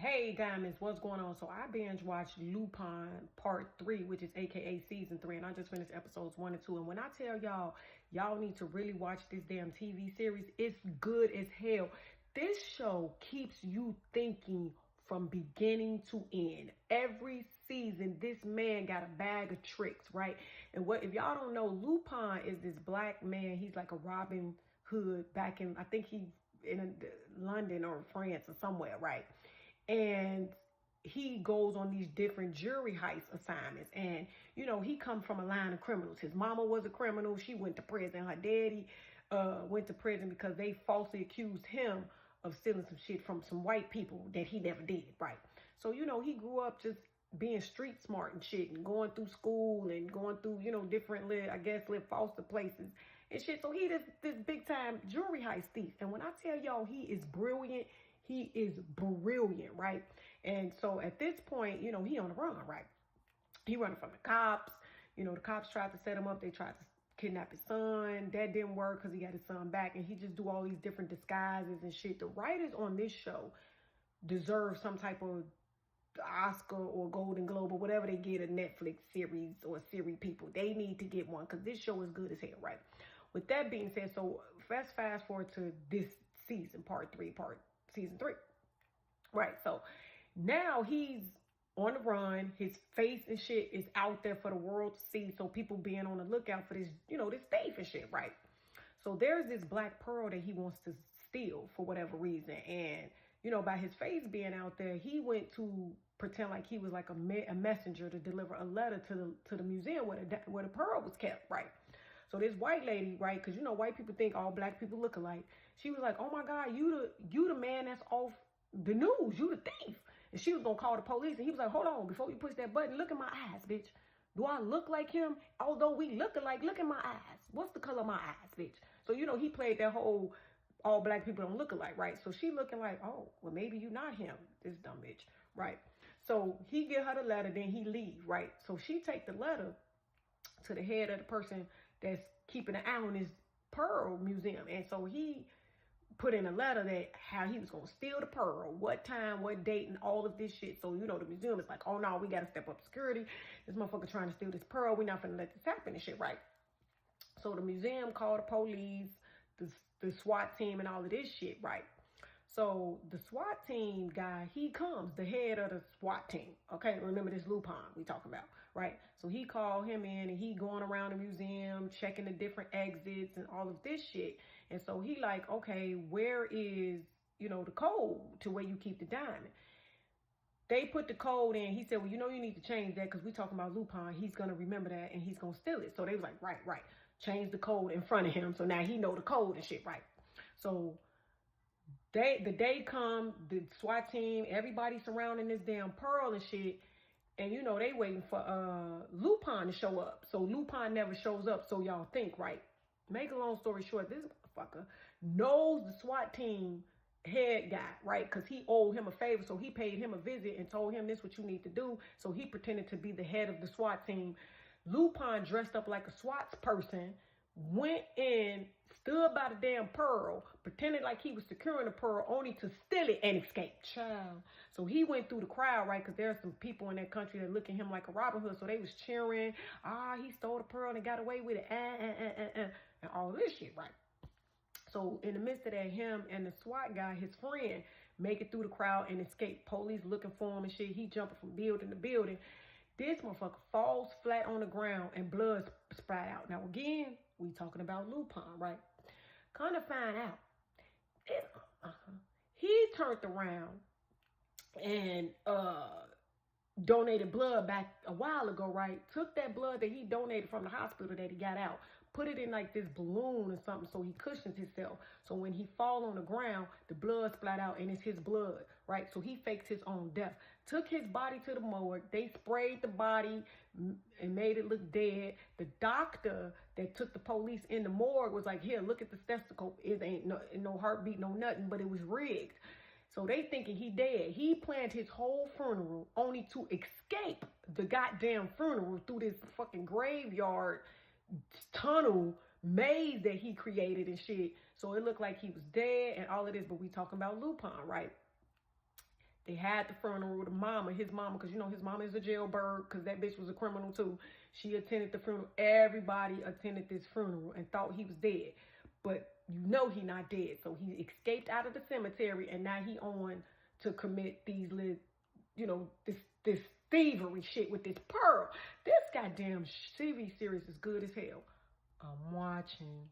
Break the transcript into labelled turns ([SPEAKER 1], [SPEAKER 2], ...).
[SPEAKER 1] Hey Diamonds, what's going on? So I binge watched Lupin Part 3, which is aka Season 3, and I just finished episodes 1 and 2. And when I tell y'all need to really watch this damn TV series, it's good as hell. This show keeps you thinking from beginning to end. Every season, this man got a bag of tricks, right? And what if y'all don't know, Lupin is this black man. He's like a Robin Hood back in, I think he in London or France or somewhere, right? And he goes on these different jury heist assignments, and he come from a line of criminals. His mama was a criminal. She went to prison. Her daddy went to prison because they falsely accused him of stealing some shit from some white people that he never did, right? So he grew up just being street smart and shit, and going through school and going through different little foster places and shit. So he this big time jewelry heist thief. And when I tell y'all he is brilliant, he is brilliant, right? And so at this point, he on the run, right? He running from the cops. The cops tried to set him up. They tried to kidnap his son. That didn't work because he got his son back. And he just do all these different disguises and shit. The writers on this show deserve some type of Oscar or Golden Globe or whatever they get a Netflix series or series people. They need to get one because this show is good as hell, right? With that being said, so fast forward to this season, season 3. Right, so now he's on the run. His face and shit is out there for the world to see. So people being on the lookout for this, this thief and shit, right? So there's this black pearl that he wants to steal for whatever reason. And, by his face being out there, he went to pretend like he was like a messenger to deliver a letter to the museum where the pearl was kept, right? So this white lady, right, because white people think all black people look alike. She was like, "Oh my God, you the man that's off the news. You the thief." And she was gonna call the police. And he was like, "Hold on, before you push that button, look at my eyes, bitch. Do I look like him? Although we look alike, look at my eyes. What's the color of my eyes, bitch?" So he played that whole all black people don't look alike, right? So she looking like, "Oh, well maybe you not him, this dumb bitch," right? So he get her the letter, then he leave, right? So she take the letter to the head of the person that's keeping an eye on this pearl museum. And so he put in a letter that how he was going to steal the pearl, what time, what date, and all of this shit. So, the museum is like, "Oh no, we got to step up security. This motherfucker trying to steal this pearl. We're not going to let this happen and shit," right? So the museum called the police, the SWAT team, and all of this shit, right? So the SWAT team guy, he comes, the head of the SWAT team. Okay, remember this Lupin we talking about, right? So he called him in, and he going around the museum, checking the different exits and all of this shit. And so he like, okay, where is, the code to where you keep the diamond? They put the code in. He said, "Well, you need to change that because we talking about Lupin. He's going to remember that and he's going to steal it." So they was like, right. Change the code in front of him. So now he know the code and shit, right? So the day come, the SWAT team, everybody surrounding this damn pearl and shit. And they waiting for Lupin to show up. So Lupin never shows up. So y'all think, right? Make a long story short, this motherfucker knows the SWAT team head guy, right? Because he owed him a favor. So he paid him a visit and told him this what you need to do. So he pretended to be the head of the SWAT team. Lupin dressed up like a SWAT person, went in, stood by the damn pearl, pretended like he was securing the pearl, only to steal it and escape. Child. So he went through the crowd, right? Because there are some people in that country that look at him like a Robin Hood. So they was cheering, he stole the pearl and got away with it, and all this shit, right? So in the midst of that, him and the SWAT guy, his friend, make it through the crowd and escape. Police looking for him and shit. He jumping from building to building. This motherfucker falls flat on the ground and blood sprat out. Now, again, we talking about Lupin, right? Kind of find out. He turned around and donated blood back a while ago, right? Took that blood that he donated from the hospital that he got out, put it in like this balloon or something so he cushions himself. So when he fall on the ground, the blood splat out and it's his blood, right? So he faked his own death. Took his body to the morgue. They sprayed the body and made it look dead. The doctor that took the police in the morgue was like, "Here, look at the stethoscope. It ain't no heartbeat, no nothing, but it was rigged." So they thinking he dead. He planned his whole funeral only to escape the goddamn funeral through this fucking graveyard tunnel maze that he created and shit. So it looked like he was dead and all of this, but we talking about Lupin, right? They had the funeral. The mama, his mama, because you know his mama is a jailbird because that bitch was a criminal too. She attended the funeral. Everybody attended this funeral and thought he was dead. But you know he not dead. So he escaped out of the cemetery and now he on to commit these little, you know, this thievery shit with this Pearl. This goddamn TV series is good as hell. I'm watching.